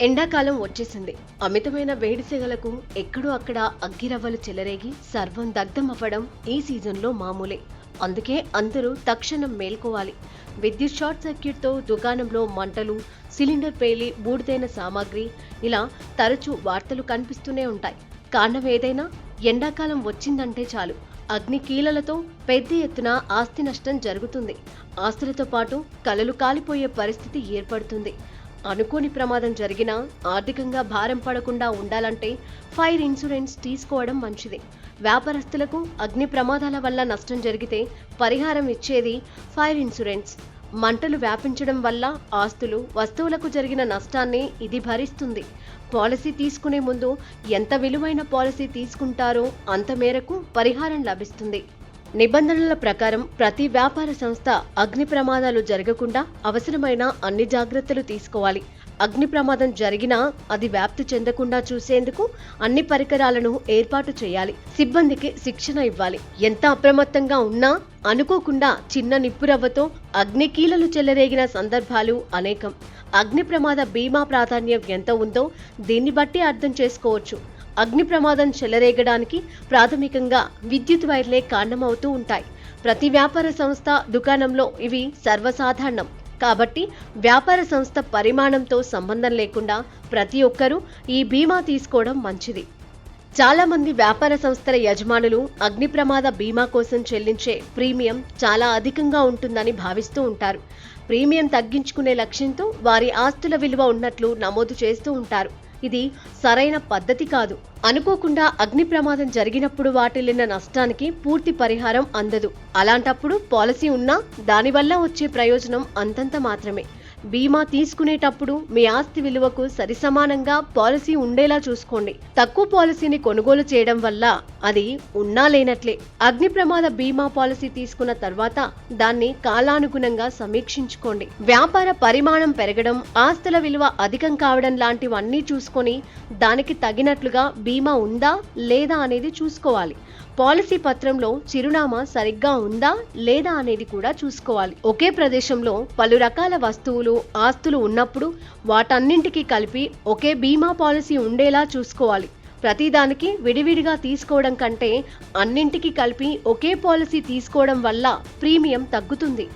ఎండాకాలం వచ్చేసింది. అమితమైన వేడి సెగలకు ఎక్కడో అక్కడ అగ్గిరవ్వలు చెలరేగి సర్వం దగ్ధమవ్వడం ఈ సీజన్లో మామూలే. అందుకే అందరూ తక్షణం మేల్కోవాలి. విద్యుత్ షార్ట్ సర్క్యూట్తో దుకాణంలో మంటలు, సిలిండర్ పేలి బూడిదైన సామాగ్రి, ఇలా తరచూ వార్తలు కనిపిస్తూనే ఉంటాయి. కారణం ఏదైనా ఎండాకాలం వచ్చిందంటే చాలు అగ్ని కీలలతో పెద్ద ఎత్తున ఆస్తి నష్టం జరుగుతుంది. ఆస్తులతో పాటు కలలు కాలిపోయే పరిస్థితి ఏర్పడుతుంది. అనుకోని ప్రమాదం జరిగినా ఆర్థికంగా భారం పడకుండా ఉండాలంటే ఫైర్ ఇన్సూరెన్స్ తీసుకోవడం మంచిది. వ్యాపారస్తులకు అగ్ని ప్రమాదాల వల్ల నష్టం జరిగితే పరిహారం ఇచ్చేది ఫైర్ ఇన్సూరెన్స్. మంటలు వ్యాపించడం వల్ల ఆస్తులు, వస్తువులకు జరిగిన నష్టాన్ని ఇది భరిస్తుంది. పాలసీ తీసుకునే ముందు ఎంత విలువైన పాలసీ తీసుకుంటారో అంత మేరకు పరిహారం లభిస్తుంది. నిబంధనల ప్రకారం ప్రతి వ్యాపార సంస్థ అగ్ని ప్రమాదాలు జరగకుండా అవసరమైన అన్ని జాగ్రత్తలు తీసుకోవాలి. అగ్ని ప్రమాదం జరిగినా అది వ్యాప్తి చెందకుండా చూసేందుకు అన్ని పరికరాలను ఏర్పాటు చేయాలి. సిబ్బందికి శిక్షణ ఇవ్వాలి. ఎంత అప్రమత్తంగా ఉన్నా అనుకోకుండా చిన్న నిప్పురవ్వతో అగ్నికీలలు చెలరేగిన సందర్భాలు అనేకం. అగ్ని ప్రమాద బీమా ప్రాధాన్యం ఎంత ఉందో దీన్ని బట్టి అర్థం చేసుకోవచ్చు. అగ్ని ప్రమాదం చెలరేగడానికి ప్రాథమికంగా విద్యుత్ వైర్లే కారణమవుతూ ఉంటాయి. ప్రతి వ్యాపార సంస్థ దుకాణంలో ఇవి సర్వసాధారణం. కాబట్టి వ్యాపార సంస్థ పరిమాణంతో సంబంధం లేకుండా ప్రతి ఒక్కరూ ఈ బీమా తీసుకోవడం మంచిది. చాలా మంది వ్యాపార సంస్థల యజమానులు అగ్ని ప్రమాద బీమా కోసం చెల్లించే ప్రీమియం చాలా అధికంగా ఉంటుందని భావిస్తూ ఉంటారు. ప్రీమియం తగ్గించుకునే లక్ష్యంతో వారి ఆస్తుల విలువ ఉన్నట్లు నమోదు చేస్తూ ఉంటారు. ఇది సరైన పద్ధతి కాదు. అనుకోకుండా అగ్ని ప్రమాదం జరిగినప్పుడు వాటిల్లిన నష్టానికి పూర్తి పరిహారం అందదు. అలాంటప్పుడు పాలసీ ఉన్నా దానివల్ల వచ్చే ప్రయోజనం అంతంత మాత్రమే. బీమా తీసుకునేటప్పుడు మీ ఆస్తి విలువకు సరిసమానంగా పాలసీ ఉండేలా చూసుకోండి. తక్కువ పాలసీని కొనుగోలు చేయడం వల్ల అది ఉన్నా లేనట్లే. అగ్ని ప్రమాద బీమా పాలసీ తీసుకున్న తర్వాత దాన్ని కాలానుగుణంగా సమీక్షించుకోండి. వ్యాపార పరిమాణం పెరగడం, ఆస్తుల విలువ అధికం కావడం లాంటివన్నీ చూసుకొని దానికి తగినట్లుగా బీమా ఉందా లేదా అనేది చూసుకోవాలి. పాలసీ పత్రంలో చిరునామా సరిగ్గా ఉందా లేదా అనేది కూడా చూసుకోవాలి. ఒకే ప్రదేశంలో పలు రకాల వస్తువులు, ఆస్తులు ఉన్నప్పుడు వాటన్నింటికీ కలిపి ఒకే బీమా పాలసీ ఉండేలా చూసుకోవాలి. ప్రతిదానికి విడివిడిగా తీసుకోవడం కంటే అన్నింటికీ కలిపి ఒకే పాలసీ తీసుకోవడం వల్ల ప్రీమియం తగ్గుతుంది.